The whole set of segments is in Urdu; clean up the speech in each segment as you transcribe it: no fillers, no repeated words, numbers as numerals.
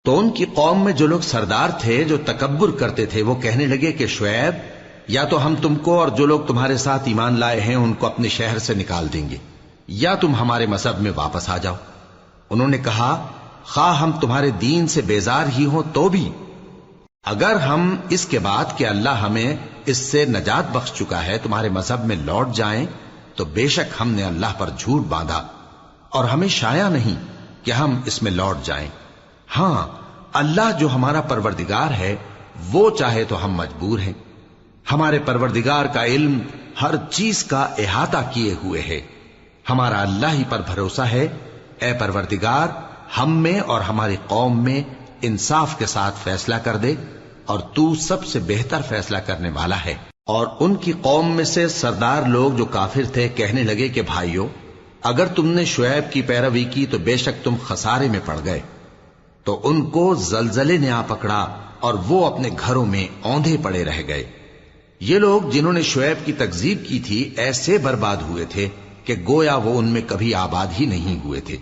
تو ان کی قوم میں جو لوگ سردار تھے جو تکبر کرتے تھے وہ کہنے لگے کہ شعیب، یا تو ہم تم کو اور جو لوگ تمہارے ساتھ ایمان لائے ہیں ان کو اپنے شہر سے نکال دیں گے، یا تم ہمارے مذہب میں واپس آ جاؤ۔ انہوں نے کہا خواہ ہم تمہارے دین سے بیزار ہی ہوں تو بھی اگر ہم اس کے بعد کہ اللہ ہمیں اس سے نجات بخش چکا ہے تمہارے مذہب میں لوٹ جائیں تو بے شک ہم نے اللہ پر جھوٹ باندھا اور ہمیں شایع نہیں کہ ہم اس میں لوٹ جائیں۔ ہاں اللہ جو ہمارا پروردگار ہے وہ چاہے تو ہم مجبور ہیں، ہمارے پروردگار کا علم ہر چیز کا احاطہ کیے ہوئے ہے، ہمارا اللہ ہی پر بھروسہ ہے۔ اے پروردگار ہم میں اور ہماری قوم میں انصاف کے ساتھ فیصلہ کر دے اور تو سب سے بہتر فیصلہ کرنے والا ہے۔ اور ان کی قوم میں سے سردار لوگ جو کافر تھے کہنے لگے کہ بھائیو، اگر تم نے شعیب کی پیروی کی تو بے شک تم خسارے میں پڑ گئے۔ تو ان کو زلزلے نے آ پکڑا اور وہ اپنے گھروں میں اوندھے پڑے رہ گئے۔ یہ لوگ جنہوں نے شعیب کی تکذیب کی تھی ایسے برباد ہوئے تھے کہ گویا وہ ان میں کبھی آباد ہی نہیں ہوئے تھے۔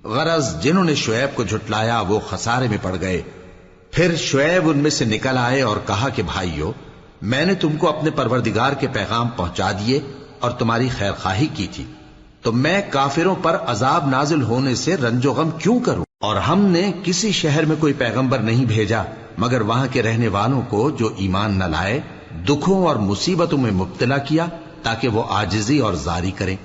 غرض جنہوں نے شعیب کو جھٹلایا وہ خسارے میں پڑ گئے۔ پھر شعیب ان میں سے نکل آئے اور کہا کہ بھائیو، میں نے تم کو اپنے پروردگار کے پیغام پہنچا دیے اور تمہاری خیر خواہی کی تھی، تو میں کافروں پر عذاب نازل ہونے سے رنج و غم کیوں کروں؟ اور ہم نے کسی شہر میں کوئی پیغمبر نہیں بھیجا مگر وہاں کے رہنے والوں کو جو ایمان نہ لائے دکھوں اور مصیبتوں میں مبتلا کیا تاکہ وہ عاجزی اور زاری کریں۔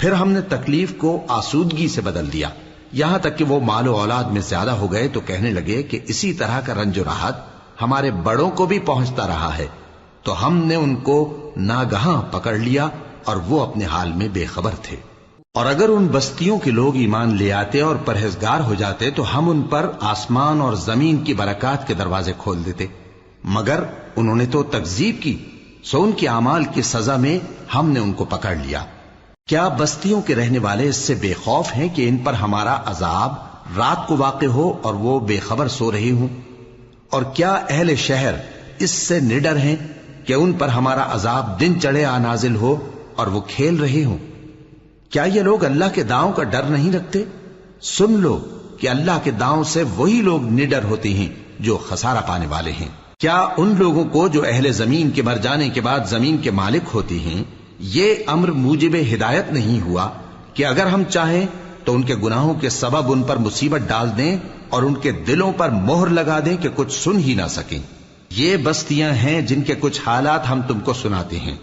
پھر ہم نے تکلیف کو آسودگی سے بدل دیا، یہاں تک کہ وہ مال و اولاد میں زیادہ ہو گئے تو کہنے لگے کہ اسی طرح کا رنج و راحت ہمارے بڑوں کو بھی پہنچتا رہا ہے۔ تو ہم نے ان کو ناگہاں پکڑ لیا اور وہ اپنے حال میں بے خبر تھے۔ اور اگر ان بستیوں کے لوگ ایمان لے آتے اور پرہیزگار ہو جاتے تو ہم ان پر آسمان اور زمین کی برکات کے دروازے کھول دیتے، مگر انہوں نے تو تکذیب کی، سو ان کے اعمال کی سزا میں ہم نے ان کو پکڑ لیا۔ کیا بستیوں کے رہنے والے اس سے بے خوف ہیں کہ ان پر ہمارا عذاب رات کو واقع ہو اور وہ بے خبر سو رہے ہوں؟ اور کیا اہل شہر اس سے نڈر ہیں کہ ان پر ہمارا عذاب دن چڑھے آ نازل ہو اور وہ کھیل رہے ہوں؟ کیا یہ لوگ اللہ کے داؤں کا ڈر نہیں رکھتے؟ سن لو کہ اللہ کے داؤں سے وہی لوگ نڈر ہوتے ہیں جو خسارہ پانے والے ہیں۔ کیا ان لوگوں کو جو اہل زمین کے مر جانے کے بعد زمین کے مالک ہوتے ہیں یہ امر موجب ہدایت نہیں ہوا کہ اگر ہم چاہیں تو ان کے گناہوں کے سبب ان پر مصیبت ڈال دیں اور ان کے دلوں پر مہر لگا دیں کہ کچھ سن ہی نہ سکیں؟ یہ بستیاں ہیں جن کے کچھ حالات ہم تم کو سناتے ہیں،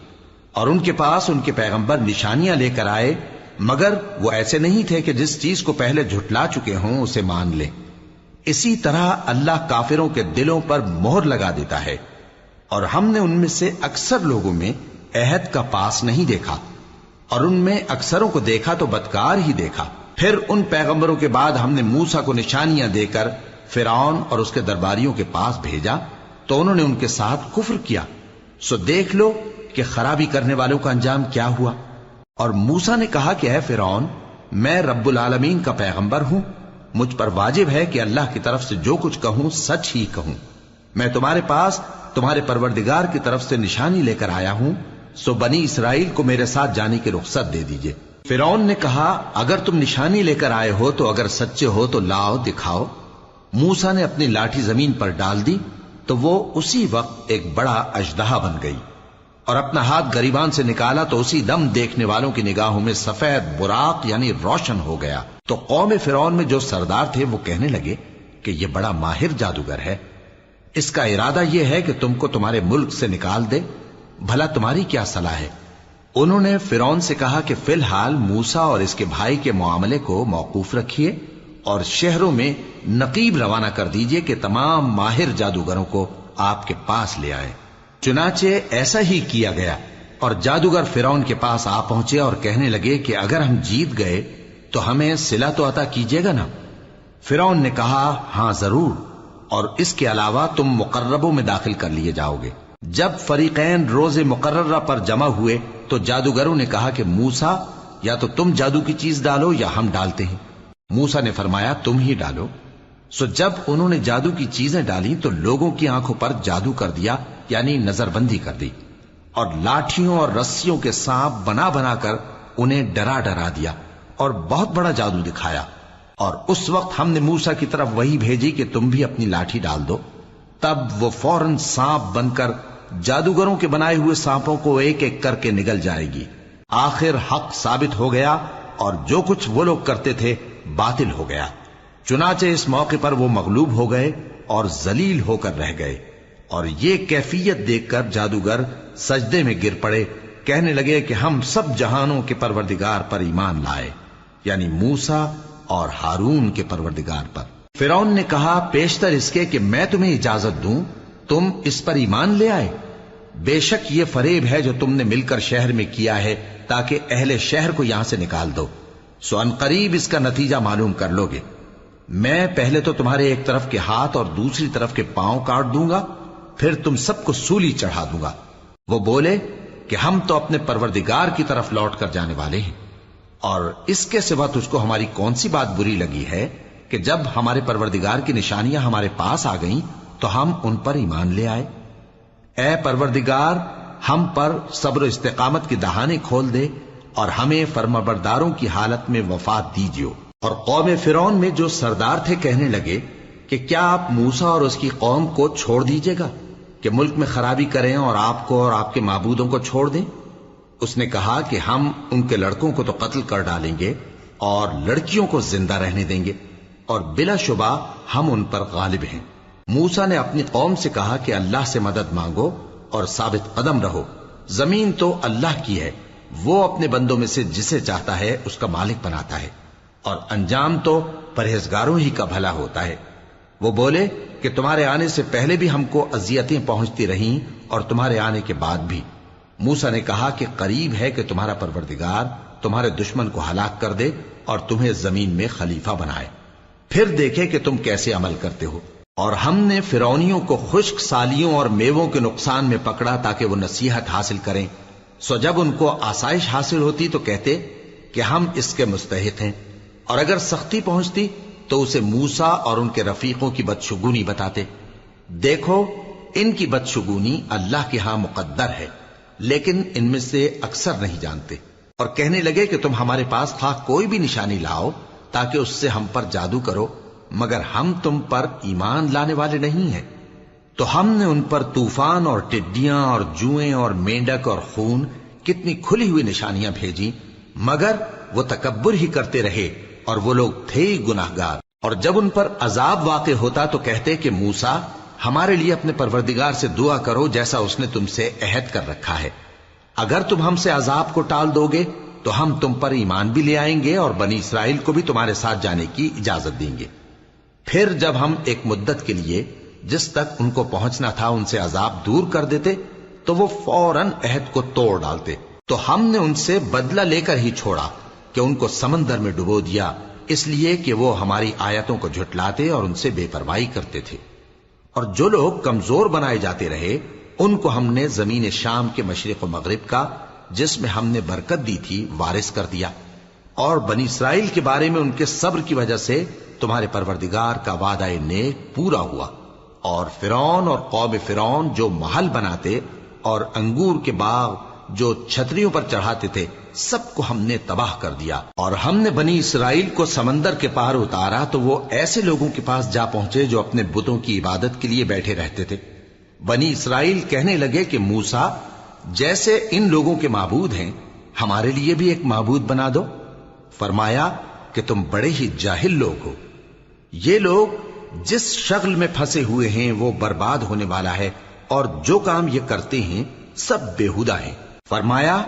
اور ان کے پاس ان کے پیغمبر نشانیاں لے کر آئے مگر وہ ایسے نہیں تھے کہ جس چیز کو پہلے جھٹلا چکے ہوں اسے مان لیں۔ اسی طرح اللہ کافروں کے دلوں پر مہر لگا دیتا ہے، اور ہم نے ان میں سے اکثر لوگوں میں عہد کا پاس نہیں دیکھا، اور ان میں اکثروں کو دیکھا تو بدکار ہی دیکھا۔ پھر ان پیغمبروں کے بعد ہم نے موسیٰ کو نشانیاں دے کر فرعون اور اس کے درباریوں کے پاس بھیجا تو انہوں نے ان کے ساتھ کفر کیا، سو دیکھ لو کہ خرابی کرنے والوں کا انجام کیا ہوا۔ اور موسیٰ نے کہا کہ اے فرعون، میں رب العالمین کا پیغمبر ہوں، مجھ پر واجب ہے کہ اللہ کی طرف سے جو کچھ کہوں سچ ہی کہوں۔ میں تمہارے پاس تمہارے پروردگار کی طرف سے نشانی لے کر آیا ہوں، سو بنی اسرائیل کو میرے ساتھ جانے کی رخصت دے دیجئے۔ فرعون نے کہا اگر تم نشانی لے کر آئے ہو تو اگر سچے ہو تو لاؤ دکھاؤ۔ موسیٰ نے اپنی لاٹھی زمین پر ڈال دی تو وہ اسی وقت ایک بڑا اژدہا بن گئی، اور اپنا ہاتھ گریبان سے نکالا تو اسی دم دیکھنے والوں کی نگاہوں میں سفید براق یعنی روشن ہو گیا۔ تو قوم فرعون میں جو سردار تھے وہ کہنے لگے کہ یہ بڑا ماہر جادوگر ہے، اس کا ارادہ یہ ہے کہ تم کو تمہارے ملک سے نکال دے، بھلا تمہاری کیا صلاح ہے؟ انہوں نے فرعون سے کہا کہ فی الحال موسیٰ اور اس کے بھائی کے معاملے کو موقوف رکھیے اور شہروں میں نقیب روانہ کر دیجئے کہ تمام ماہر جادوگروں کو آپ کے پاس لے آئیں۔ چنانچہ ایسا ہی کیا گیا، اور جادوگر فرعون کے پاس آ پہنچے اور کہنے لگے کہ اگر ہم جیت گئے تو ہمیں صلہ تو عطا کیجیے گا نا؟ فرعون نے کہا ہاں ضرور، اور اس کے علاوہ تم مقربوں میں داخل کر لیے جاؤ گے۔ جب فریقین روز مقررہ پر جمع ہوئے تو جادوگروں نے کہا کہ موسیٰ یا تو تم جادو کی چیز ڈالو یا ہم ڈالتے ہیں۔ موسیٰ نے فرمایا تم ہی ڈالو۔ سو جب انہوں نے جادو کی چیزیں ڈالی تو لوگوں کی آنکھوں پر جادو کر دیا، یعنی نظر بندی کر دی، اور لاٹھیوں اور رسیوں کے سانپ بنا بنا کر انہیں ڈرا ڈرا دیا اور بہت بڑا جادو دکھایا۔ اور اس وقت ہم نے موسیٰ کی طرف وہی بھیجی کہ تم بھی اپنی لاٹھی ڈال دو، تب وہ فوراً سانپ بن کر جادوگروں کے بنائے ہوئے سانپوں کو ایک ایک کر کے نگل جائے گی۔ آخر حق ثابت ہو گیا اور جو کچھ وہ لوگ کرتے تھے باطل ہو گیا۔ چنانچہ اس موقع پر وہ مغلوب ہو گئے اور ذلیل ہو کر رہ گئے، اور یہ کیفیت دیکھ کر جادوگر سجدے میں گر پڑے، کہنے لگے کہ ہم سب جہانوں کے پروردگار پر ایمان لائے، یعنی موسیٰ اور ہارون کے پروردگار پر۔ فرعون نے کہا پیشتر اس کے کہ میں تمہیں اجازت دوں تم اس پر ایمان لے آئے، بے شک یہ فریب ہے جو تم نے مل کر شہر میں کیا ہے تاکہ اہل شہر کو یہاں سے نکال دو، سو ان قریب اس کا نتیجہ معلوم کر لو گے۔ میں پہلے تو تمہارے ایک طرف کے ہاتھ اور دوسری طرف کے پاؤں کاٹ دوں گا، پھر تم سب کو سولی چڑھا دوں گا۔ وہ بولے کہ ہم تو اپنے پروردگار کی طرف لوٹ کر جانے والے ہیں، اور اس کے سوا تجھ کو ہماری کون سی بات بری لگی ہے کہ جب ہمارے پروردگار کی نشانیاں ہمارے پاس آ گئیں تو ہم ان پر ایمان لے آئے؟ اے پروردگار، ہم پر صبر و استقامت کی دہانے کھول دے اور ہمیں فرمانبرداروں کی حالت میں وفات دیجیو۔ اور قوم فرعون میں جو سردار تھے کہنے لگے کہ کیا آپ موسیٰ اور اس کی قوم کو چھوڑ دیجیے گا کہ ملک میں خرابی کریں اور آپ کو اور آپ کے معبودوں کو چھوڑ دیں؟ اس نے کہا کہ ہم ان کے لڑکوں کو تو قتل کر ڈالیں گے اور لڑکیوں کو زندہ رہنے دیں گے، اور بلا شبہ ہم ان پر غالب ہیں۔ موسیٰ نے اپنی قوم سے کہا کہ اللہ سے مدد مانگو اور ثابت قدم رہو، زمین تو اللہ کی ہے، وہ اپنے بندوں میں سے جسے چاہتا ہے اس کا مالک بناتا ہے، اور انجام تو پرہیزگاروں ہی کا بھلا ہوتا ہے۔ وہ بولے کہ تمہارے آنے سے پہلے بھی ہم کو اذیتیں پہنچتی رہیں اور تمہارے آنے کے بعد بھی۔ موسیٰ نے کہا کہ قریب ہے کہ تمہارا پروردگار تمہارے دشمن کو ہلاک کر دے اور تمہیں زمین میں خلیفہ بنائے، پھر دیکھے کہ تم کیسے عمل کرتے ہو۔ اور ہم نے فرعونیوں کو خشک سالیوں اور میووں کے نقصان میں پکڑا تاکہ وہ نصیحت حاصل کریں، سو جب ان کو آسائش حاصل ہوتی تو کہتے کہ ہم اس کے مستحق ہیں، اور اگر سختی پہنچتی تو اسے موسیٰ اور ان کے رفیقوں کی بدشگونی بتاتے۔ دیکھو ان کی بدشگونی اللہ کے ہاں مقدر ہے، لیکن ان میں سے اکثر نہیں جانتے۔ اور کہنے لگے کہ تم ہمارے پاس خواہ کوئی بھی نشانی لاؤ تاکہ اس سے ہم پر جادو کرو، مگر ہم تم پر ایمان لانے والے نہیں ہیں۔ تو ہم نے ان پر طوفان اور ٹڈیاں اور جوئیں اور مینڈک اور خون کتنی کھلی ہوئی نشانیاں بھیجی، مگر وہ تکبر ہی کرتے رہے اور وہ لوگ تھے ہی گناہگار۔ اور جب ان پر عذاب واقع ہوتا تو کہتے کہ موسیٰ ہمارے لیے اپنے پروردگار سے دعا کرو جیسا اس نے تم سے عہد کر رکھا ہے، اگر تم ہم سے عذاب کو ٹال دو گے تو ہم تم پر ایمان بھی لے آئیں گے اور بنی اسرائیل کو بھی تمہارے ساتھ جانے کی اجازت دیں گے۔ پھر جب ہم ایک مدت کے لیے جس تک ان کو پہنچنا تھا ان سے عذاب دور کر دیتے تو وہ فوراً عہد کو توڑ ڈالتے، تو ہم نے ان سے بدلہ لے کر ہی چھوڑا کہ ان کو سمندر میں ڈبو دیا، اس لیے کہ وہ ہماری آیتوں کو جھٹلاتے اور ان سے بے پرواہی کرتے تھے۔ اور جو لوگ کمزور بنائے جاتے رہے ان کو ہم نے زمین شام کے مشرق و مغرب کا جس میں ہم نے برکت دی تھی وارث کر دیا، اور بنی اسرائیل کے بارے میں ان کے صبر کی وجہ سے تمہارے پروردگار کا وعدہ نیک پورا ہوا۔ اور فرعون اور قوم فرعون جو محل بناتے اور انگور کے باغ جو چھتریوں پر چڑھاتے تھے سب کو ہم نے تباہ کر دیا۔ اور ہم نے بنی اسرائیل کو سمندر کے پار اتارا تو وہ ایسے لوگوں کے پاس جا پہنچے جو اپنے بتوں کی عبادت کے لیے بیٹھے رہتے تھے۔ بنی اسرائیل کہنے لگے کہ موسیٰ جیسے ان لوگوں کے معبود ہیں ہمارے لیے بھی ایک معبود بنا دو۔ فرمایا کہ تم بڑے ہی جاہل لوگ ہو، یہ لوگ جس شغل میں پھنسے ہوئے ہیں وہ برباد ہونے والا ہے، اور جو کام یہ کرتے ہیں سب بےہودہ ہیں۔ فرمایا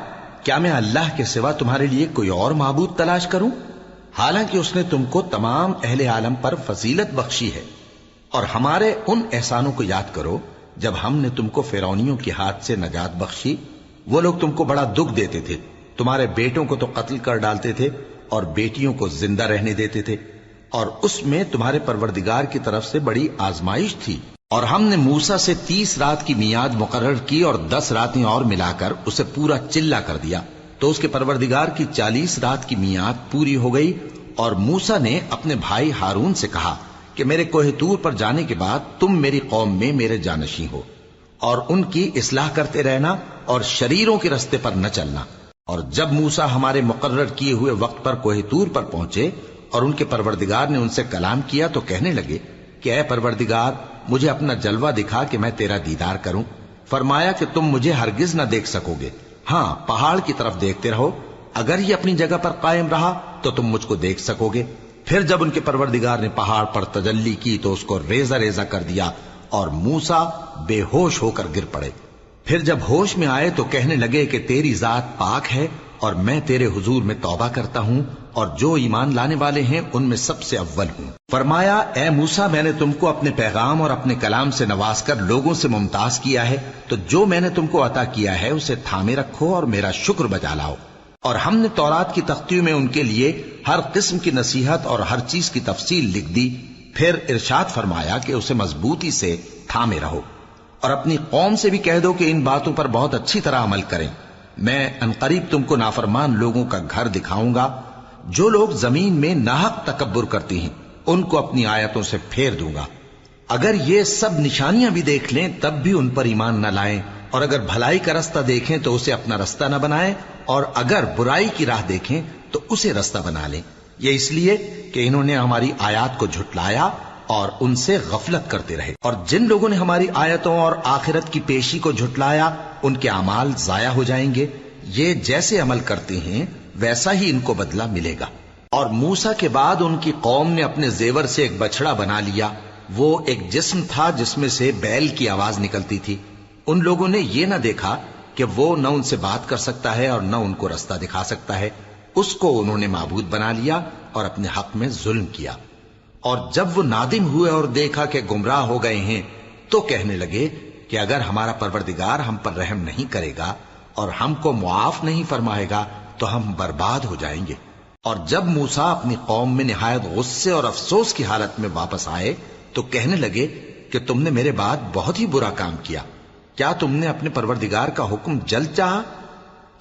کیا میں اللہ کے سوا تمہارے لیے کوئی اور معبود تلاش کروں، حالانکہ اس نے تم کو تمام اہل عالم پر فضیلت بخشی ہے۔ اور ہمارے ان احسانوں کو یاد کرو جب ہم نے تم کو فرعونیوں کے ہاتھ سے نجات بخشی، وہ لوگ تم کو بڑا دکھ دیتے تھے، تمہارے بیٹوں کو تو قتل کر ڈالتے تھے اور بیٹیوں کو زندہ رہنے دیتے تھے، اور اس میں تمہارے پروردگار کی طرف سے بڑی آزمائش تھی۔ اور ہم نے موسیٰ سے 30 رات کی میعاد مقرر کی اور 10 راتیں اور ملا کر اسے پورا چلا کر دیا، تو اس کے پروردگار کی 40 رات کی میعاد پوری ہو گئی۔ اور موسیٰ نے اپنے بھائی ہارون سے کہا کہ میرے کوہ طور پر جانے کے بعد تم میری قوم میں میرے جانشین ہو، اور ان کی اصلاح کرتے رہنا اور شریروں کے رستے پر نہ چلنا۔ اور جب موسیٰ ہمارے مقرر کیے ہوئے وقت پر کوہ طور پر پہنچے اور ان کے پروردگار نے ان سے کلام کیا تو کہنے لگے کہ اے پروردگار مجھے اپنا جلوہ دکھا کہ میں تیرا دیدار کروں۔ فرمایا کہ تم مجھے ہرگز نہ دیکھ سکو گے، ہاں پہاڑ کی طرف دیکھتے رہو، اگر یہ اپنی جگہ پر قائم رہا تو تم مجھ کو دیکھ سکو گے۔ پھر جب ان کے پروردگار نے پہاڑ پر تجلی کی تو اس کو ریزہ ریزہ کر دیا اور موسیٰ بے ہوش ہو کر گر پڑے۔ پھر جب ہوش میں آئے تو کہنے لگے کہ تیری ذات پاک ہے اور میں تیرے حضور میں توبہ کرتا ہوں اور جو ایمان لانے والے ہیں ان میں سب سے اول ہوں۔ فرمایا اے موسیٰ میں نے تم کو اپنے پیغام اور اپنے کلام سے نواز کر لوگوں سے ممتاز کیا ہے، تو جو میں نے تم کو عطا کیا ہے اسے تھامے رکھو اور میرا شکر بجا لاؤ۔ اور ہم نے تورات کی تختیوں میں ان کے لیے ہر قسم کی نصیحت اور ہر چیز کی تفصیل لکھ دی۔ پھر ارشاد فرمایا کہ اسے مضبوطی سے تھامے رہو اور اپنی قوم سے بھی کہہ دو کہ ان باتوں پر بہت اچھی طرح عمل کریں۔ میں انقریب تم کو نافرمان لوگوں کا گھر دکھاؤں گا، جو لوگ زمین میں ناحق تکبر کرتی ہیں ان کو اپنی آیتوں سے پھیر دوں گا۔ اگر یہ سب نشانیاں بھی دیکھ لیں تب بھی ان پر ایمان نہ لائیں، اور اگر بھلائی کا رستہ دیکھیں تو اسے اپنا رستہ نہ بنائیں، اور اگر برائی کی راہ دیکھیں تو اسے رستہ بنا لیں۔ یہ اس لیے کہ انہوں نے ہماری آیات کو جھٹلایا اور ان سے غفلت کرتے رہے، اور جن لوگوں نے ہماری آیتوں اور آخرت کی پیشی کو جھٹلایا ان کے اعمال ضائع ہو جائیں گے۔ یہ جیسے عمل کرتے ہیں ویسا ہی ان کو بدلہ ملے گا۔ اور موسیٰ کے بعد ان کی قوم نے اپنے زیور سے ایک بچڑا بنا لیا، وہ ایک جسم تھا جس میں سے بیل کی آواز نکلتی تھی۔ ان لوگوں نے یہ نہ دیکھا کہ وہ نہ ان سے بات کر سکتا ہے اور نہ ان کو رستہ دکھا سکتا ہے، اس کو انہوں نے معبود بنا لیا اور اپنے حق میں ظلم کیا۔ اور جب وہ نادم ہوئے اور دیکھا کہ گمراہ ہو گئے ہیں تو کہنے لگے کہ اگر ہمارا پروردگار ہم پر رحم نہیں کرے گا اور ہم کو معاف نہیں فرمائے گا تو ہم برباد ہو جائیں گے۔ اور جب موسیٰ اپنی قوم میں نہایت غصے اور افسوس کی حالت میں واپس آئے تو کہنے لگے کہ تم نے میرے بعد بہت ہی برا کام کیا، کیا تم نے اپنے پروردگار کا حکم جلد چاہا؟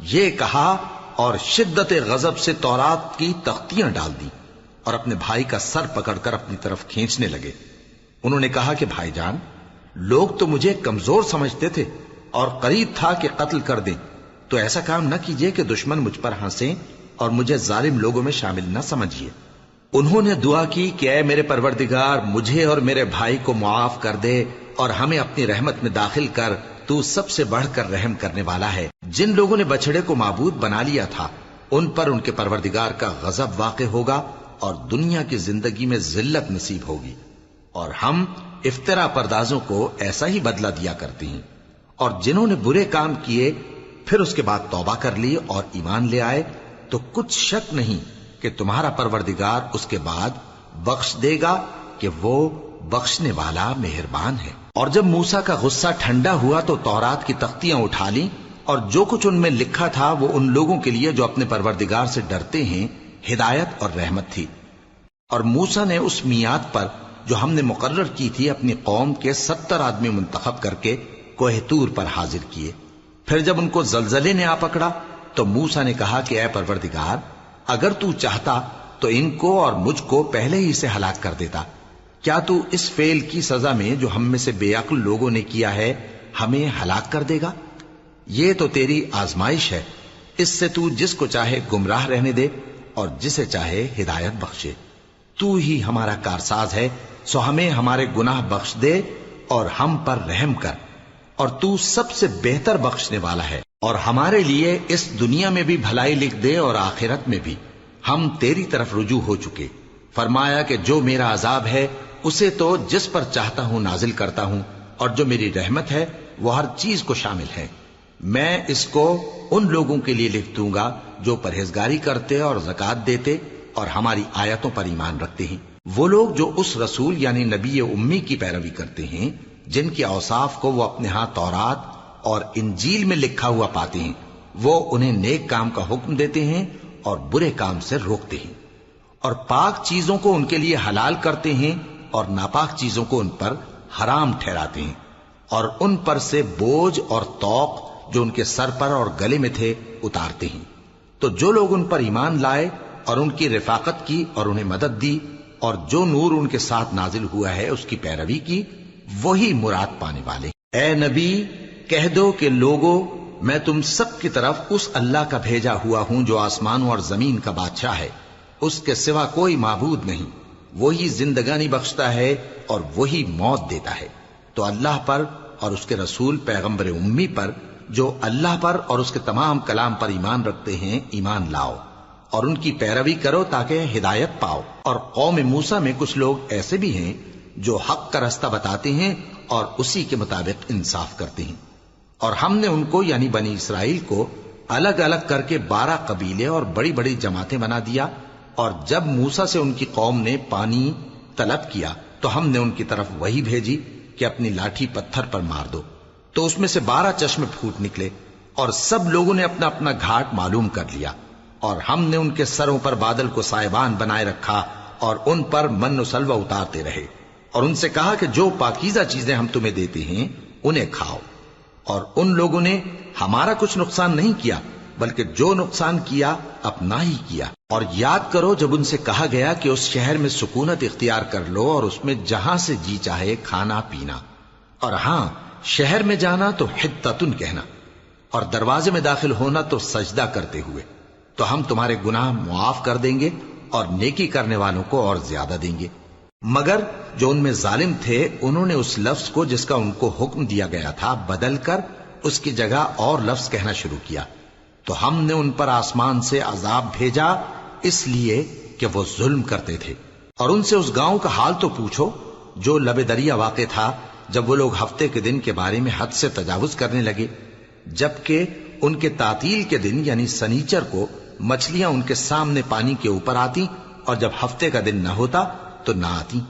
یہ کہا اور شدت غضب سے تورات کی تختیاں ڈال دی اور اپنے بھائی کا سر پکڑ کر اپنی طرف کھینچنے لگے۔ انہوں نے کہا کہ بھائی جان، لوگ تو مجھے کمزور سمجھتے تھے اور قریب تھا کہ قتل کر دیں، تو ایسا کام نہ کیجیے کہ دشمن مجھ پر ہنسیں اور مجھے ظالم لوگوں میں شامل نہ سمجھیے۔ انہوں نے دعا کی کہ اے میرے پروردگار مجھے اور میرے بھائی کو معاف کر دے اور ہمیں اپنی رحمت میں داخل کر، تو سب سے بڑھ کر رحم کرنے والا ہے۔ جن لوگوں نے بچڑے کو معبود بنا لیا تھا ان پر ان کے پروردگار کا غضب واقع ہوگا اور دنیا کی زندگی میں ذلت نصیب ہوگی، اور ہم افترا پردازوں کو ایسا ہی بدلہ دیا کرتے ہیں۔ اور جنہوں نے برے کام کیے پھر اس کے بعد توبہ کر لی اور ایمان لے آئے تو کچھ شک نہیں کہ تمہارا پروردگار اس کے بعد بخش دے گا کہ وہ بخشنے والا مہربان ہے۔ اور جب موسیٰ کا غصہ ٹھنڈا ہوا تو تورات کی تختیاں اٹھا لیں، اور جو کچھ ان میں لکھا تھا وہ ان لوگوں کے لیے جو اپنے پروردگار سے ڈرتے ہیں ہدایت اور رحمت تھی۔ اور موسیٰ نے اس میعاد پر جو ہم نے مقرر کی تھی اپنی قوم کے 70 آدمی منتخب کر کے کوہ طور پر حاضر کیے۔ پھر جب ان کو زلزلے نے آ پکڑا تو موسیٰ نے کہا کہ اے پروردگار اگر تو چاہتا تو ان کو اور مجھ کو پہلے ہی سے ہلاک کر دیتا، کیا تو اس فعل کی سزا میں جو ہم میں سے بے عقل لوگوں نے کیا ہے ہمیں ہلاک کر دے گا؟ یہ تو تیری آزمائش ہے، اس سے تو جس کو چاہے گمراہ رہنے دے اور جسے چاہے ہدایت بخشے۔ تو ہی ہمارا کارساز ہے، سو ہمیں ہمارے گناہ بخش دے اور ہم پر رحم کر، اور تو سب سے بہتر بخشنے والا ہے، اور ہمارے لیے اس دنیا میں بھی بھلائی لکھ دے اور آخرت میں بھی، ہم تیری طرف رجوع ہو چکے۔ فرمایا کہ جو میرا عذاب ہے اسے تو جس پر چاہتا ہوں نازل کرتا ہوں، اور جو میری رحمت ہے وہ ہر چیز کو شامل ہے۔ میں اس کو ان لوگوں کے لیے لکھ دوں گا جو پرہیزگاری کرتے اور زکوٰۃ دیتے اور ہماری آیتوں پر ایمان رکھتے ہیں، وہ لوگ جو اس رسول یعنی نبی امی کی پیروی کرتے ہیں جن کے اوصاف کو وہ اپنے ہاں تورات اور انجیل میں لکھا ہوا پاتے ہیں، وہ انہیں نیک کام کا حکم دیتے ہیں اور برے کام سے روکتے ہیں، اور پاک چیزوں کو ان کے لیے حلال کرتے ہیں اور ناپاک چیزوں کو ان پر حرام ٹھہراتے ہیں، اور ان پر سے بوجھ اور طوق جو ان کے سر پر اور گلے میں تھے اتارتے ہیں۔ تو جو لوگ ان پر ایمان لائے اور ان کی رفاقت کی اور انہیں مدد دی اور جو نور ان کے ساتھ نازل ہوا ہے اس کی پیروی کی، وہی مراد پانے والے۔ اے نبی کہہ دو کہ لوگو میں تم سب کی طرف اس اللہ کا بھیجا ہوا ہوں جو آسمانوں اور زمین کا بادشاہ ہے، اس کے سوا کوئی معبود نہیں، وہی زندگانی بخشتا ہے اور وہی موت دیتا ہے۔ تو اللہ پر اور اس کے رسول پیغمبر امی پر جو اللہ پر اور اس کے تمام کلام پر ایمان رکھتے ہیں ایمان لاؤ اور ان کی پیروی کرو تاکہ ہدایت پاؤ۔ اور قوم موسیٰ میں کچھ لوگ ایسے بھی ہیں جو حق کا راستہ بتاتے ہیں اور اسی کے مطابق انصاف کرتے ہیں۔ اور ہم نے ان کو یعنی بنی اسرائیل کو الگ الگ کر کے 12 قبیلے اور بڑی بڑی جماعتیں بنا دیا، اور جب موسیٰ سے ان کی قوم نے پانی طلب کیا تو ہم نے ان کی طرف وہی بھیجی کہ اپنی لاٹھی پتھر پر مار دو، تو اس میں سے 12 چشمے پھوٹ نکلے، اور سب لوگوں نے اپنا اپنا گھاٹ معلوم کر لیا، اور ہم نے ان کے سروں پر بادل کو سائبان بنائے رکھا اور ان پر من و سلوہ اتارتے رہے، اور ان سے کہا کہ جو پاکیزہ چیزیں ہم تمہیں دیتے ہیں انہیں کھاؤ۔ اور ان لوگوں نے ہمارا کچھ نقصان نہیں کیا بلکہ جو نقصان کیا اپنا ہی کیا۔ اور یاد کرو جب ان سے کہا گیا کہ اس شہر میں سکونت اختیار کر لو اور اس میں جہاں سے جی چاہے کھانا پینا، اور ہاں شہر میں جانا تو حطتن کہنا، اور دروازے میں داخل ہونا تو سجدہ کرتے ہوئے، تو ہم تمہارے گناہ معاف کر دیں گے اور نیکی کرنے والوں کو اور زیادہ دیں گے۔ مگر جو ان میں ظالم تھے انہوں نے اس لفظ کو جس کا ان کو حکم دیا گیا تھا بدل کر اس کی جگہ اور لفظ کہنا شروع کیا، تو ہم نے ان پر آسمان سے عذاب بھیجا اس لیے کہ وہ ظلم کرتے تھے۔ اور ان سے اس گاؤں کا حال تو پوچھو جو لب دریا واقع تھا، جب وہ لوگ ہفتے کے دن کے بارے میں حد سے تجاوز کرنے لگے، جبکہ ان کے تعطیل کے دن یعنی سنیچر کو مچھلیاں ان کے سامنے پانی کے اوپر آتی، اور جب ہفتے کا دن نہ ہوتا تو نہ آتی۔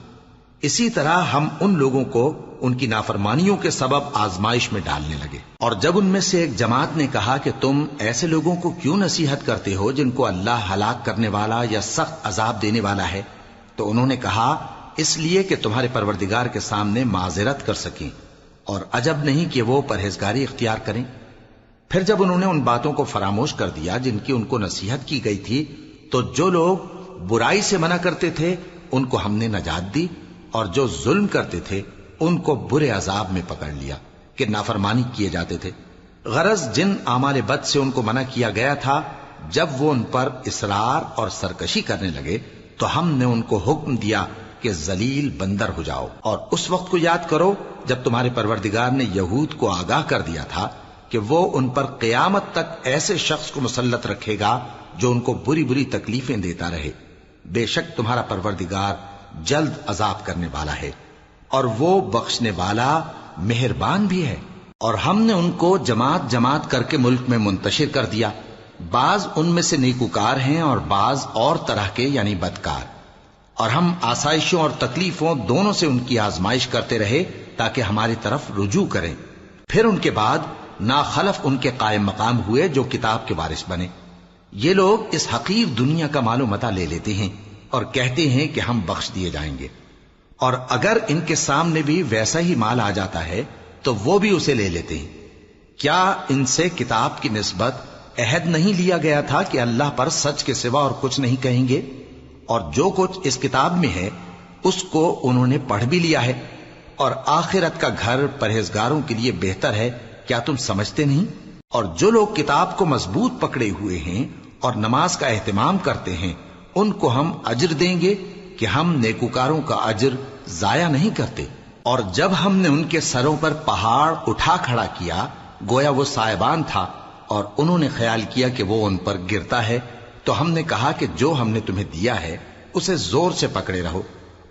اسی طرح ہم ان لوگوں کو ان کی نافرمانیوں کے سبب آزمائش میں ڈالنے لگے۔ اور جب ان میں سے ایک جماعت نے کہا کہ تم ایسے لوگوں کو کیوں نصیحت کرتے ہو جن کو اللہ ہلاک کرنے والا یا سخت عذاب دینے والا ہے، تو انہوں نے کہا اس لیے کہ تمہارے پروردگار کے سامنے معذرت کر سکیں، اور عجب نہیں کہ وہ پرہیزگاری اختیار کریں۔ پھر جب انہوں نے ان باتوں کو فراموش کر دیا جن کی ان کو نصیحت کی گئی تھی، تو جو لوگ برائی سے منع کرتے تھے ان کو ہم نے نجات دی، اور جو ظلم کرتے تھے ان کو برے عذاب میں پکڑ لیا کہ نافرمانی کیے جاتے تھے۔ غرض جن اعمال بد سے ان کو منع کیا گیا تھا، جب وہ ان پر اصرار اور سرکشی کرنے لگے تو ہم نے ان کو حکم دیا کہ ذلیل بندر ہو جاؤ۔ اور اس وقت کو یاد کرو جب تمہارے پروردگار نے یہود کو آگاہ کر دیا تھا کہ وہ ان پر قیامت تک ایسے شخص کو مسلط رکھے گا جو ان کو بری بری تکلیفیں دیتا رہے۔ بے شک تمہارا پروردگار جلد عذاب کرنے والا ہے، اور وہ بخشنے والا مہربان بھی ہے۔ اور ہم نے ان کو جماعت جماعت کر کے ملک میں منتشر کر دیا، بعض ان میں سے نیکوکار ہیں اور بعض اور طرح کے یعنی بدکار، اور ہم آسائشوں اور تکلیفوں دونوں سے ان کی آزمائش کرتے رہے تاکہ ہماری طرف رجوع کریں۔ پھر ان کے بعد ناخلف ان کے قائم مقام ہوئے جو کتاب کے وارث بنے۔ یہ لوگ اس حقیر دنیا کا مال و متاع لے لیتے ہیں اور کہتے ہیں کہ ہم بخش دیے جائیں گے، اور اگر ان کے سامنے بھی ویسا ہی مال آ جاتا ہے تو وہ بھی اسے لے لیتے ہیں۔ کیا ان سے کتاب کی نسبت عہد نہیں لیا گیا تھا کہ اللہ پر سچ کے سوا اور کچھ نہیں کہیں گے؟ اور جو کچھ اس کتاب میں ہے اس کو انہوں نے پڑھ بھی لیا ہے، اور آخرت کا گھر پرہیزگاروں کے لیے بہتر ہے، کیا تم سمجھتے نہیں؟ اور جو لوگ کتاب کو مضبوط پکڑے ہوئے ہیں اور نماز کا اہتمام کرتے ہیں ان کو ہم اجر دیں گے کہ ہم نیکوکاروں کا اجر ضائع نہیں کرتے۔ اور جب ہم نے ان کے سروں پر پہاڑ اٹھا کھڑا کیا گویا وہ سائبان تھا، اور انہوں نے خیال کیا کہ وہ ان پر گرتا ہے، تو ہم نے کہا کہ جو ہم نے تمہیں دیا ہے اسے زور سے پکڑے رہو،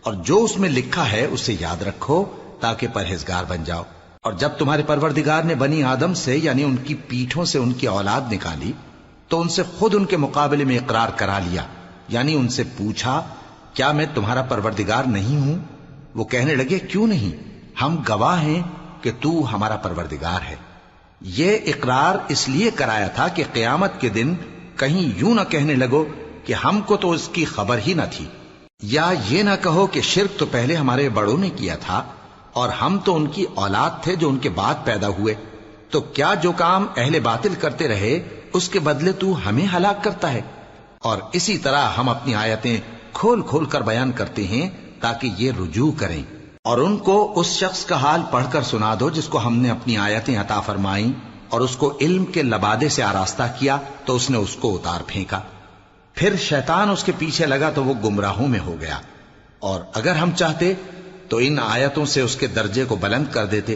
اور جو اس میں لکھا ہے اسے یاد رکھو تاکہ پرہیزگار بن جاؤ۔ اور جب تمہارے پروردگار نے بنی آدم سے یعنی ان کی پیٹھوں سے ان کی اولاد نکالی تو ان سے خود ان کے مقابلے میں اقرار کرا لیا، یعنی ان سے پوچھا کیا میں تمہارا پروردگار نہیں ہوں؟ وہ کہنے لگے کیوں نہیں، ہم گواہ ہیں کہ تو ہمارا پروردگار ہے۔ یہ اقرار اس لیے کرایا تھا کہ قیامت کے دن کہیں یوں نہ کہنے لگو کہ ہم کو تو اس کی خبر ہی نہ تھی، یا یہ نہ کہو کہ شرک تو پہلے ہمارے بڑوں نے کیا تھا اور ہم تو ان کی اولاد تھے جو ان کے بعد پیدا ہوئے، تو کیا جو کام اہل باطل کرتے رہے اس کے بدلے تو ہمیں ہلاک کرتا ہے؟ اور اسی طرح ہم اپنی آیتیں کھول کھول کر بیان کرتے ہیں تاکہ یہ رجوع کریں۔ اور ان کو اس شخص کا حال پڑھ کر سنا دو جس کو ہم نے اپنی آیتیں عطا فرمائیں اور اس کو علم کے لبادے سے آراستہ کیا تو اس نے اس کو اتار پھینکا، پھر شیطان اس کے پیچھے لگا تو وہ گمراہوں میں ہو گیا، اور اگر ہم چاہتے تو ان آیتوں سے اس کے درجے کو بلند کر دیتے،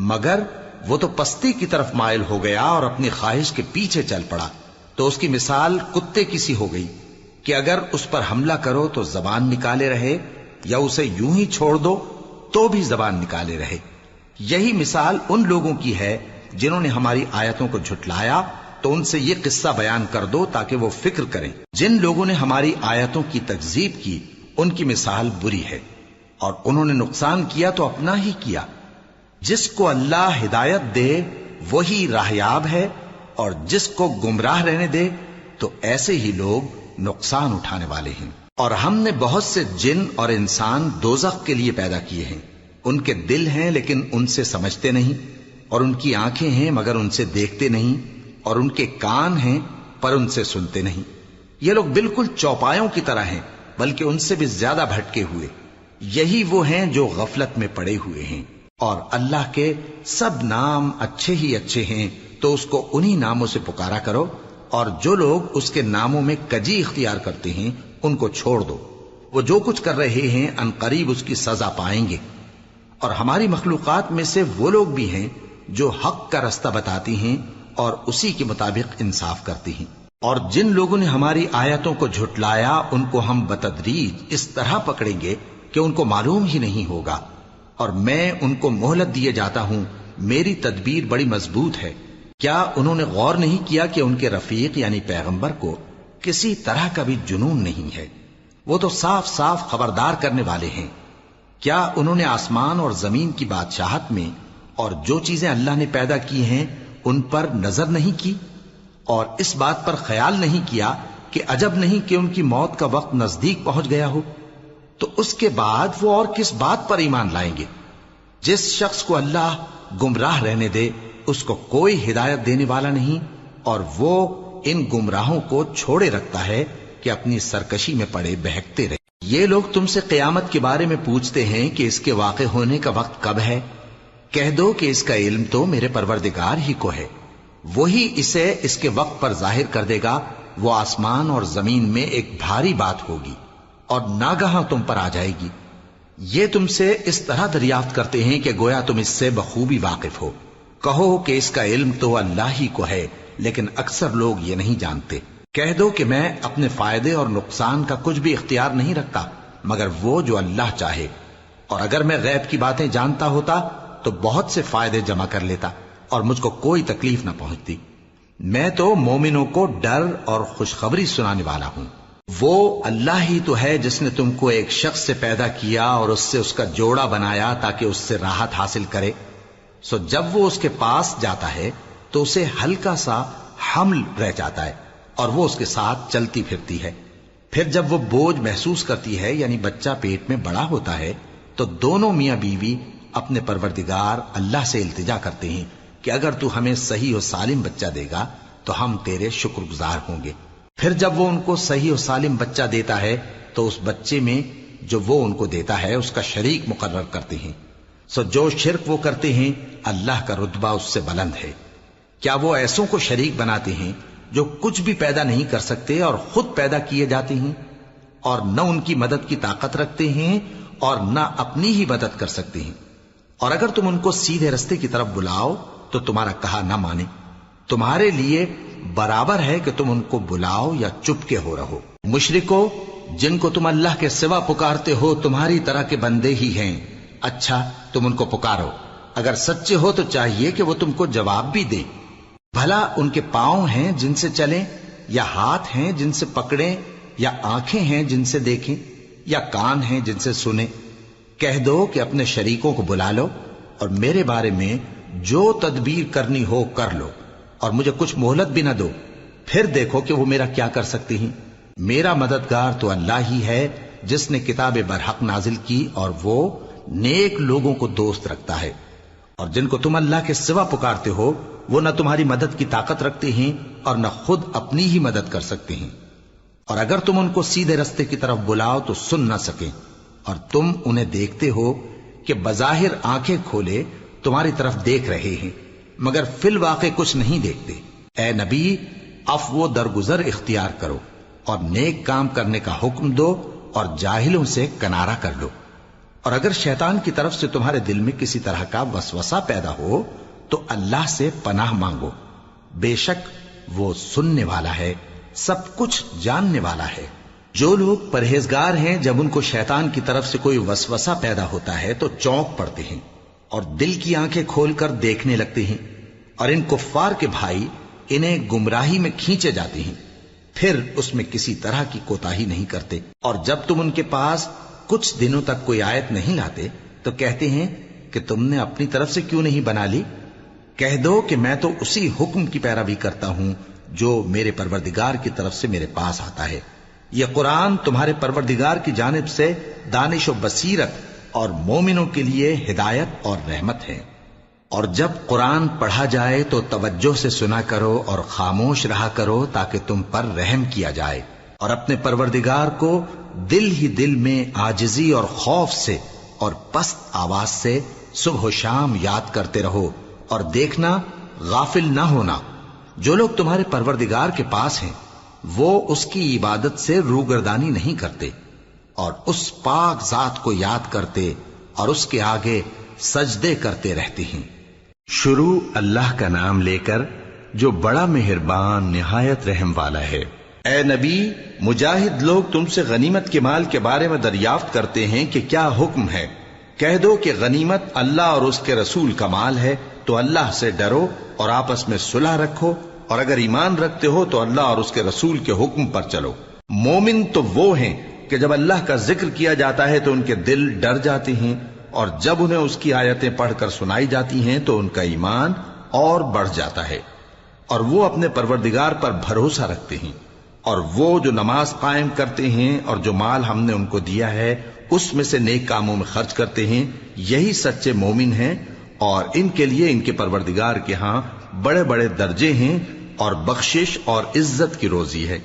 مگر وہ تو پستی کی طرف مائل ہو گیا اور اپنی خواہش کے پیچھے چل پڑا، تو اس کی مثال کتے کی سی ہو گئی کہ اگر اس پر حملہ کرو تو زبان نکالے رہے، یا اسے یوں ہی چھوڑ دو تو بھی زبان نکالے رہے۔ یہی مثال ان لوگوں کی ہے جنہوں نے ہماری آیتوں کو جھٹلایا، تو ان سے یہ قصہ بیان کر دو تاکہ وہ فکر کریں۔ جن لوگوں نے ہماری آیتوں کی تکذیب کی ان کی مثال بری ہے، اور انہوں نے نقصان کیا تو اپنا ہی کیا۔ جس کو اللہ ہدایت دے وہی راہیاب ہے، اور جس کو گمراہ رہنے دے تو ایسے ہی لوگ نقصان اٹھانے والے ہیں۔ اور ہم نے بہت سے جن اور انسان دوزخ کے لیے پیدا کیے ہیں، ان کے دل ہیں لیکن ان سے سمجھتے نہیں، اور ان کی آنکھیں ہیں مگر ان سے دیکھتے نہیں، اور ان کے کان ہیں پر ان سے سنتے نہیں۔ یہ لوگ بالکل چوپایوں کی طرح ہیں، بلکہ ان سے بھی زیادہ بھٹکے ہوئے۔ یہی وہ ہیں جو غفلت میں پڑے ہوئے ہیں۔ اور اللہ کے سب نام اچھے ہی اچھے ہیں، تو اس کو انہی ناموں سے پکارا کرو، اور جو لوگ اس کے ناموں میں کجی اختیار کرتے ہیں ان کو چھوڑ دو۔ وہ جو کچھ کر رہے ہیں ان قریب اس کی سزا پائیں گے۔ اور ہماری مخلوقات میں سے وہ لوگ بھی ہیں جو حق کا رستہ بتاتی ہیں اور اسی کے مطابق انصاف کرتی ہیں۔ اور جن لوگوں نے ہماری آیتوں کو جھٹلایا ان کو ہم بتدریج اس طرح پکڑیں گے کہ ان کو معلوم ہی نہیں ہوگا، اور میں ان کو مہلت دیے جاتا ہوں، میری تدبیر بڑی مضبوط ہے۔ کیا انہوں نے غور نہیں کیا کہ ان کے رفیق یعنی پیغمبر کو کسی طرح کا بھی جنون نہیں ہے؟ وہ تو صاف صاف خبردار کرنے والے ہیں۔ کیا انہوں نے آسمان اور زمین کی بادشاہت میں اور جو چیزیں اللہ نے پیدا کی ہیں ان پر نظر نہیں کی، اور اس بات پر خیال نہیں کیا کہ عجب نہیں کہ ان کی موت کا وقت نزدیک پہنچ گیا ہو؟ تو اس کے بعد وہ اور کس بات پر ایمان لائیں گے؟ جس شخص کو اللہ گمراہ رہنے دے اس کو کوئی ہدایت دینے والا نہیں، اور وہ ان گمراہوں کو چھوڑے رکھتا ہے کہ اپنی سرکشی میں پڑے بہکتے رہے۔ یہ لوگ تم سے قیامت کے بارے میں پوچھتے ہیں کہ اس کے واقع ہونے کا وقت کب ہے؟ کہہ دو کہ اس کا علم تو میرے پروردگار ہی کو ہے، وہی اسے اس کے وقت پر ظاہر کر دے گا۔ وہ آسمان اور زمین میں ایک بھاری بات ہوگی اور ناگہاں تم پر آ جائے گی۔ یہ تم سے اس طرح دریافت کرتے ہیں کہ گویا تم اس سے بخوبی واقف ہو۔ کہو کہ اس کا علم تو اللہ ہی کو ہے، لیکن اکثر لوگ یہ نہیں جانتے۔ کہہ دو کہ میں اپنے فائدے اور نقصان کا کچھ بھی اختیار نہیں رکھتا مگر وہ جو اللہ چاہے، اور اگر میں غیب کی باتیں جانتا ہوتا تو بہت سے فائدے جمع کر لیتا اور مجھ کو کوئی تکلیف نہ پہنچتی۔ میں تو مومنوں کو ڈر اور خوشخبری سنانے والا ہوں۔ وہ اللہ ہی تو ہے جس نے تم کو ایک شخص سے پیدا کیا اور اس سے اس کا جوڑا بنایا تاکہ اس سے راحت حاصل کرے۔ سو جب وہ اس کے پاس جاتا ہے تو اسے ہلکا سا حمل رہ جاتا ہے اور وہ اس کے ساتھ چلتی پھرتی ہے۔ پھر جب وہ بوجھ محسوس کرتی ہے یعنی بچہ پیٹ میں بڑا ہوتا ہے تو دونوں میاں بیوی اپنے پروردگار اللہ سے التجا کرتے ہیں کہ اگر تو ہمیں صحیح و سالم بچہ دے گا تو ہم تیرے شکر گزار ہوں گے۔ پھر جب وہ ان کو صحیح و سالم بچہ دیتا ہے تو اس بچے میں جو وہ ان کو دیتا ہے اس کا شریک مقرر کرتے ہیں۔ سو جو شرک وہ کرتے ہیں اللہ کا رتبہ اس سے بلند ہے۔ کیا وہ ایسوں کو شریک بناتے ہیں جو کچھ بھی پیدا نہیں کر سکتے اور خود پیدا کیے جاتے ہیں، اور نہ ان کی مدد کی طاقت رکھتے ہیں اور نہ اپنی ہی مدد کر سکتے ہیں؟ اور اگر تم ان کو سیدھے رستے کی طرف بلاؤ تو تمہارا کہا نہ مانے، تمہارے لیے برابر ہے کہ تم ان کو بلاؤ یا چپ کے ہو رہو۔ مشرکو، جن کو تم اللہ کے سوا پکارتے ہو تمہاری طرح کے بندے ہی ہیں، اچھا تم ان کو پکارو، اگر سچے ہو تو چاہیے کہ وہ تم کو جواب بھی دیں۔ بھلا ان کے پاؤں ہیں جن سے چلیں، یا ہاتھ ہیں جن سے پکڑیں، یا آنکھیں ہیں جن سے دیکھیں، یا کان ہیں جن سے سنیں؟ کہہ دو کہ اپنے شریکوں کو بلا لو اور میرے بارے میں جو تدبیر کرنی ہو کر لو، اور مجھے کچھ مہلت بھی نہ دو، پھر دیکھو کہ وہ میرا کیا کر سکتے ہیں۔ میرا مددگار تو اللہ ہی ہے جس نے کتاب برحق نازل کی، اور وہ نیک لوگوں کو دوست رکھتا ہے۔ اور جن کو تم اللہ کے سوا پکارتے ہو وہ نہ تمہاری مدد کی طاقت رکھتے ہیں اور نہ خود اپنی ہی مدد کر سکتے ہیں، اور اگر تم ان کو سیدھے رستے کی طرف بلاؤ تو سن نہ سکیں، اور تم انہیں دیکھتے ہو کہ بظاہر آنکھیں کھولے تمہاری طرف دیکھ رہے ہیں مگر فی الواقع کچھ نہیں دیکھتے۔ اے نبی، عفو و درگزر اختیار کرو، اور نیک کام کرنے کا حکم دو اور جاہلوں سے کنارہ کر لو۔ اور اگر شیطان کی طرف سے تمہارے دل میں کسی طرح کا وسوسہ پیدا ہو تو اللہ سے پناہ مانگو، بے شک وہ سننے والا ہے، سب کچھ جاننے والا ہے۔ جو لوگ پرہیزگار ہیں جب ان کو شیطان کی طرف سے کوئی وسوسہ پیدا ہوتا ہے تو چونک پڑتے ہیں اور دل کی آنکھیں کھول کر دیکھنے لگتے ہیں، اور ان کفار کے بھائی انہیں گمراہی میں کھینچے جاتے ہیں، پھر اس میں کسی طرح کی کوتاہی نہیں کرتے۔ اور جب تم ان کے پاس کچھ دنوں تک کوئی آیت نہیں لاتے تو کہتے ہیں کہ تم نے اپنی طرف سے کیوں نہیں بنا لی؟ کہہ دو کہ میں تو اسی حکم کی پیروی کرتا ہوں جو میرے پروردگار کی طرف سے میرے پاس آتا ہے۔ یہ قرآن تمہارے پروردگار کی جانب سے دانش و بصیرت اور مومنوں کے لیے ہدایت اور رحمت ہے۔ اور جب قرآن پڑھا جائے تو توجہ سے سنا کرو اور خاموش رہا کرو تاکہ تم پر رحم کیا جائے، اور اپنے پروردگار کو دل ہی دل میں عاجزی اور خوف سے اور پست آواز سے صبح و شام یاد کرتے رہو، اور دیکھنا غافل نہ ہونا۔ جو لوگ تمہارے پروردگار کے پاس ہیں وہ اس کی عبادت سے روگردانی نہیں کرتے اور اس پاک ذات کو یاد کرتے اور اس کے آگے سجدے کرتے رہتے ہیں۔ شروع اللہ کا نام لے کر جو بڑا مہربان نہایت رحم والا ہے۔ اے نبی، مجاہد لوگ تم سے غنیمت کے مال کے بارے میں دریافت کرتے ہیں کہ کیا حکم ہے۔ کہہ دو کہ غنیمت اللہ اور اس کے رسول کا مال ہے، تو اللہ سے ڈرو اور آپس میں صلح رکھو، اور اگر ایمان رکھتے ہو تو اللہ اور اس کے رسول کے حکم پر چلو۔ مومن تو وہ ہیں کہ جب اللہ کا ذکر کیا جاتا ہے تو ان کے دل ڈر جاتے ہیں، اور جب انہیں اس کی آیتیں پڑھ کر سنائی جاتی ہیں تو ان کا ایمان اور بڑھ جاتا ہے، اور وہ اپنے پروردگار پر بھروسہ رکھتے ہیں، اور وہ جو نماز قائم کرتے ہیں اور جو مال ہم نے ان کو دیا ہے اس میں سے نیک کاموں میں خرچ کرتے ہیں، یہی سچے مومن ہیں، اور ان کے لیے ان کے پروردگار کے ہاں بڑے بڑے درجے ہیں اور بخشش اور عزت کی روزی ہے۔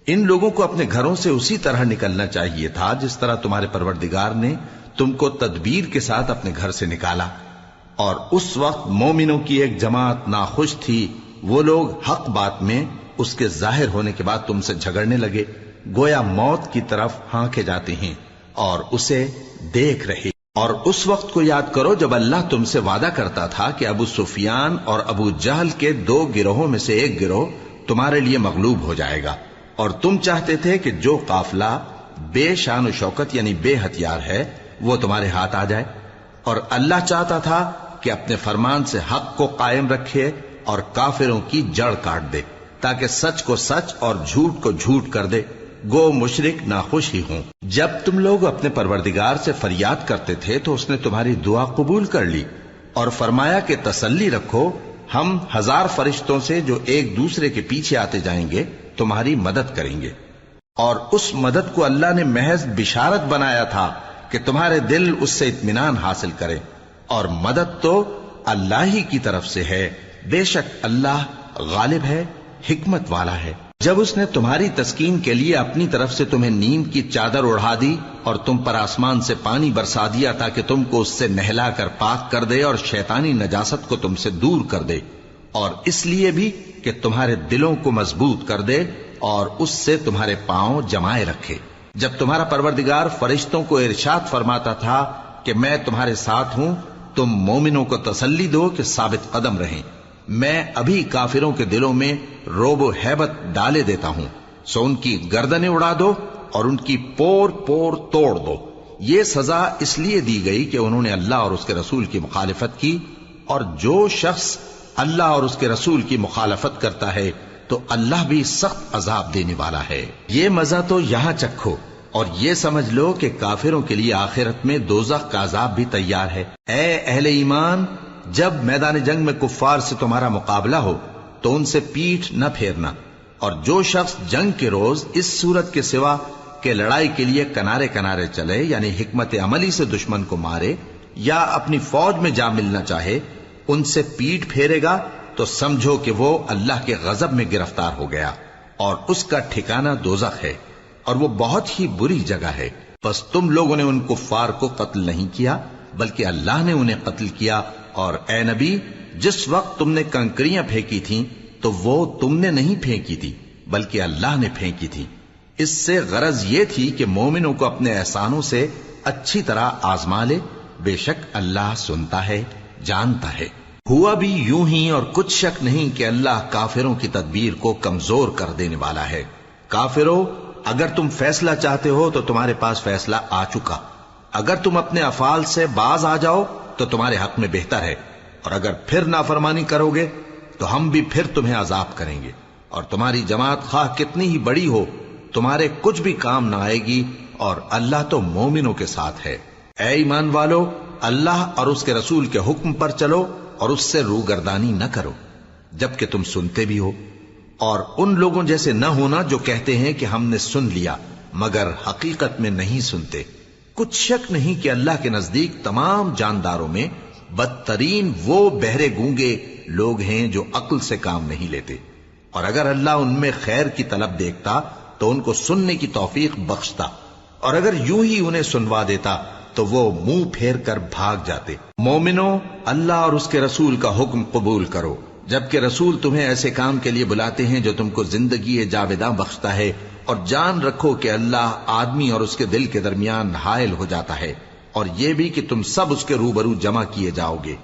ان لوگوں کو اپنے گھروں سے اسی طرح نکلنا چاہیے تھا جس طرح تمہارے پروردگار نے تم کو تدبیر کے ساتھ اپنے گھر سے نکالا، اور اس وقت مومنوں کی ایک جماعت ناخوش تھی، وہ لوگ حق بات میں اس کے ظاہر ہونے کے بعد تم سے جھگڑنے لگے، گویا موت کی طرف ہانکے جاتے ہیں اور اسے دیکھ رہے۔ اور اس وقت کو یاد کرو جب اللہ تم سے وعدہ کرتا تھا کہ ابو سفیان اور ابو جہل کے 2 گروہوں میں سے ایک گروہ تمہارے لیے مغلوب ہو جائے گا، اور تم چاہتے تھے کہ جو قافلہ بے شان و شوکت یعنی بے ہتھیار ہے وہ تمہارے ہاتھ آ جائے، اور اللہ چاہتا تھا کہ اپنے فرمان سے حق کو قائم رکھے اور کافروں کی جڑ کاٹ دے، تاکہ سچ کو سچ اور جھوٹ کو جھوٹ کر دے، گو مشرک ناخوش ہی ہوں۔ جب تم لوگ اپنے پروردگار سے فریاد کرتے تھے تو اس نے تمہاری دعا قبول کر لی اور فرمایا کہ تسلی رکھو، ہم 1000 فرشتوں سے جو ایک دوسرے کے پیچھے آتے جائیں گے تمہاری مدد کریں گے۔ اور اس مدد کو اللہ نے محض بشارت بنایا تھا کہ تمہارے دل اس سے اطمینان حاصل کرے، اور مدد تو اللہ ہی کی طرف سے ہے، بے شک اللہ غالب ہے، حکمت والا ہے۔ جب اس نے تمہاری تسکین کے لیے اپنی طرف سے تمہیں نیند کی چادر اڑا دی اور تم پر آسمان سے پانی برسا دیا تاکہ تم کو اس سے نہلا کر پاک کر دے اور شیطانی نجاست کو تم سے دور کر دے، اور اس لیے بھی کہ تمہارے دلوں کو مضبوط کر دے اور اس سے تمہارے پاؤں جمائے رکھے۔ جب تمہارا پروردگار فرشتوں کو ارشاد فرماتا تھا کہ میں تمہارے ساتھ ہوں، تم مومنوں کو تسلی دو کہ ثابت قدم رہیں، میں ابھی کافروں کے دلوں میں روب و ہیبت ڈالے دیتا ہوں، سو ان کی گردنیں اڑا دو اور ان کی پور پور توڑ دو۔ یہ سزا اس لیے دی گئی کہ انہوں نے اللہ اور اس کے رسول کی مخالفت کی، اور جو شخص اللہ اور اس کے رسول کی مخالفت کرتا ہے تو اللہ بھی سخت عذاب دینے والا ہے۔ یہ مزہ تو یہاں چکھو اور یہ سمجھ لو کہ کافروں کے لیے آخرت میں دوزخ کا عذاب بھی تیار ہے۔ اے اہل ایمان، جب میدان جنگ میں کفار سے تمہارا مقابلہ ہو تو ان سے پیٹھ نہ پھیرنا، اور جو شخص جنگ کے روز اس صورت کے سوا کہ لڑائی کے لیے کنارے کنارے چلے یعنی حکمت عملی سے دشمن کو مارے یا اپنی فوج میں جا ملنا چاہے، ان سے پیٹھ پھیرے گا تو سمجھو کہ وہ اللہ کے غضب میں گرفتار ہو گیا، اور اس کا ٹھکانہ دوزخ ہے، اور وہ بہت ہی بری جگہ ہے۔ بس تم لوگوں نے ان کفار کو قتل نہیں کیا بلکہ اللہ نے انہیں قتل کیا، اور اے نبی، جس وقت تم نے کنکریاں پھینکی تھیں تو وہ تم نے نہیں پھینکی تھی بلکہ اللہ نے پھینکی تھی، اس سے غرض یہ تھی کہ مومنوں کو اپنے احسانوں سے اچھی طرح آزما لے، بے شک اللہ سنتا ہے، جانتا ہے۔ ہوا بھی یوں ہی، اور کچھ شک نہیں کہ اللہ کافروں کی تدبیر کو کمزور کر دینے والا ہے۔ کافروں، اگر تم فیصلہ چاہتے ہو تو تمہارے پاس فیصلہ آ چکا، اگر تم اپنے افعال سے باز آ جاؤ تو تمہارے حق میں بہتر ہے، اور اگر پھر نافرمانی کرو گے تو ہم بھی پھر تمہیں عذاب کریں گے، اور تمہاری جماعت خواہ کتنی ہی بڑی ہو تمہارے کچھ بھی کام نہ آئے گی، اور اللہ تو مومنوں کے ساتھ ہے۔ اے ایمان والو، اللہ اور اس کے رسول کے حکم پر چلو اور اس سے روگردانی نہ کرو جبکہ تم سنتے بھی ہو، اور ان لوگوں جیسے نہ ہونا جو کہتے ہیں کہ ہم نے سن لیا مگر حقیقت میں نہیں سنتے۔ کچھ شک نہیں کہ اللہ کے نزدیک تمام جانداروں میں بدترین وہ بہرے گونگے لوگ ہیں جو عقل سے کام نہیں لیتے، اور اگر اللہ ان میں خیر کی طلب دیکھتا تو ان کو سننے کی توفیق بخشتا، اور اگر یوں ہی انہیں سنوا دیتا تو وہ منہ پھیر کر بھاگ جاتے۔ مومنوں، اللہ اور اس کے رسول کا حکم قبول کرو، جبکہ رسول تمہیں ایسے کام کے لیے بلاتے ہیں جو تم کو زندگی جاوداں بخشتا ہے، اور جان رکھو کہ اللہ آدمی اور اس کے دل کے درمیان حائل ہو جاتا ہے، اور یہ بھی کہ تم سب اس کے روبرو جمع کیے جاؤ گے۔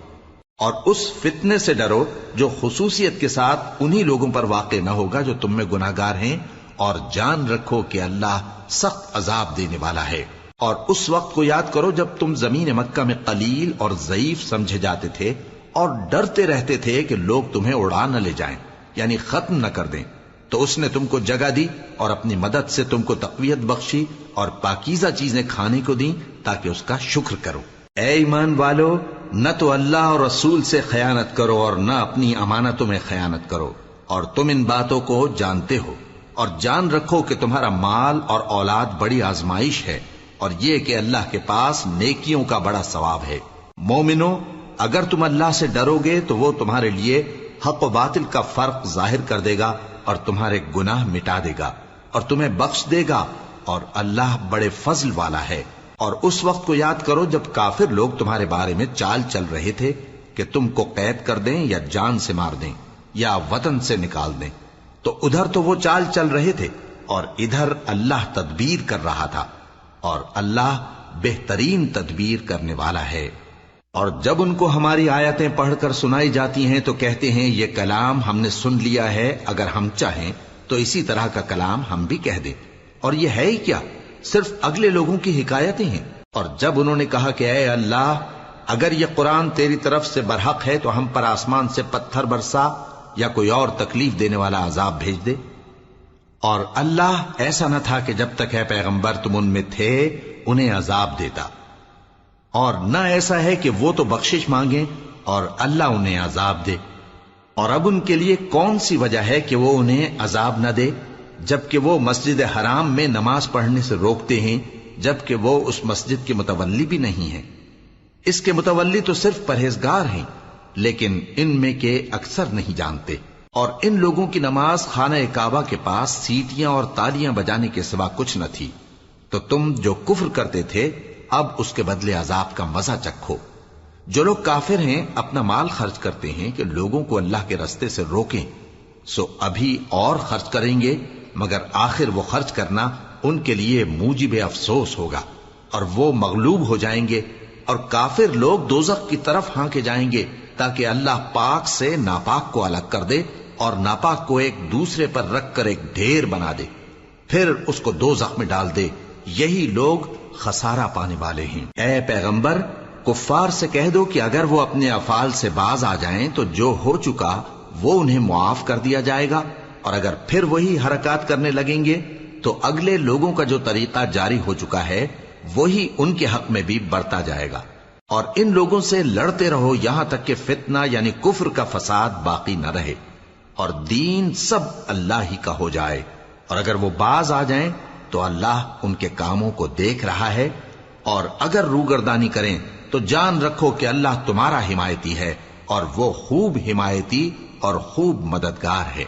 اور اس فتنے سے ڈرو جو خصوصیت کے ساتھ انہی لوگوں پر واقع نہ ہوگا جو تم میں گناہگار ہیں، اور جان رکھو کہ اللہ سخت عذاب دینے والا ہے۔ اور اس وقت کو یاد کرو جب تم زمین مکہ میں قلیل اور ضعیف سمجھے جاتے تھے اور ڈرتے رہتے تھے کہ لوگ تمہیں اڑا نہ لے جائیں، یعنی ختم نہ کر دیں، تو اس نے تم کو جگہ دی اور اپنی مدد سے تم کو تقویت بخشی اور پاکیزہ چیزیں کھانے کو دیں تاکہ اس کا شکر کرو۔ اے ایمان والو، نہ تو اللہ اور رسول سے خیانت کرو اور نہ اپنی امانتوں میں خیانت کرو، اور تم ان باتوں کو جانتے ہو، اور جان رکھو کہ تمہارا مال اور اولاد بڑی آزمائش ہے، اور یہ کہ اللہ کے پاس نیکیوں کا بڑا ثواب ہے۔ مومنو، اگر تم اللہ سے ڈرو گے تو وہ تمہارے لیے حق و باطل کا فرق ظاہر کر دے گا اور تمہارے گناہ مٹا دے گا اور تمہیں بخش دے گا، اور اللہ بڑے فضل والا ہے۔ اور اس وقت کو یاد کرو جب کافر لوگ تمہارے بارے میں چال چل رہے تھے کہ تم کو قید کر دیں یا جان سے مار دیں یا وطن سے نکال دیں، تو ادھر تو وہ چال چل رہے تھے اور ادھر اللہ تدبیر کر رہا تھا، اور اللہ بہترین تدبیر کرنے والا ہے۔ اور جب ان کو ہماری آیتیں پڑھ کر سنائی جاتی ہیں تو کہتے ہیں یہ کلام ہم نے سن لیا ہے، اگر ہم چاہیں تو اسی طرح کا کلام ہم بھی کہہ دیں، اور یہ ہے ہی کیا، صرف اگلے لوگوں کی حکایتیں ہیں۔ اور جب انہوں نے کہا کہ اے اللہ، اگر یہ قرآن تیری طرف سے برحق ہے تو ہم پر آسمان سے پتھر برسا یا کوئی اور تکلیف دینے والا عذاب بھیج دے۔ اور اللہ ایسا نہ تھا کہ جب تک اے پیغمبر تم ان میں تھے انہیں عذاب دیتا، اور نہ ایسا ہے کہ وہ تو بخشش مانگیں اور اللہ انہیں عذاب دے۔ اور اب ان کے لیے کون سی وجہ ہے کہ وہ انہیں عذاب نہ دے، جبکہ وہ مسجد حرام میں نماز پڑھنے سے روکتے ہیں، جبکہ وہ اس مسجد کے متولی بھی نہیں ہیں۔ اس کے متولی تو صرف پرہیزگار ہیں، لیکن ان میں کے اکثر نہیں جانتے۔ اور ان لوگوں کی نماز خانہ کعبہ کے پاس سیٹیاں اور تالیاں بجانے کے سوا کچھ نہ تھی، تو تم جو کفر کرتے تھے اب اس کے بدلے عذاب کا مزہ چکھو۔ جو لوگ کافر ہیں اپنا مال خرچ کرتے ہیں کہ لوگوں کو اللہ کے رستے سے روکیں، سو ابھی اور خرچ کریں گے، مگر آخر وہ خرچ کرنا ان کے لیے موجب افسوس ہوگا، اور وہ مغلوب ہو جائیں گے، اور کافر لوگ دوزخ کی طرف ہانکے جائیں گے تاکہ اللہ پاک سے ناپاک کو الگ کر دے اور ناپاک کو ایک دوسرے پر رکھ کر ایک ڈھیر بنا دے، پھر اس کو دوزخ میں ڈال دے۔ یہی لوگ خسارہ پانے والے ہیں۔ اے پیغمبر، کفار سے کہہ دو کہ اگر وہ اپنے افعال سے باز آ جائیں تو جو ہو چکا وہ انہیں معاف کر دیا جائے گا، اور اگر پھر وہی حرکات کرنے لگیں گے تو اگلے لوگوں کا جو طریقہ جاری ہو چکا ہے وہی ان کے حق میں بھی برتا جائے گا۔ اور ان لوگوں سے لڑتے رہو یہاں تک کہ فتنہ یعنی کفر کا فساد باقی نہ رہے اور دین سب اللہ ہی کا ہو جائے، اور اگر وہ باز آ جائیں تو اللہ ان کے کاموں کو دیکھ رہا ہے، اور اگر روگردانی کریں تو جان رکھو کہ اللہ تمہارا حمایتی ہے، اور وہ خوب حمایتی اور خوب مددگار ہے۔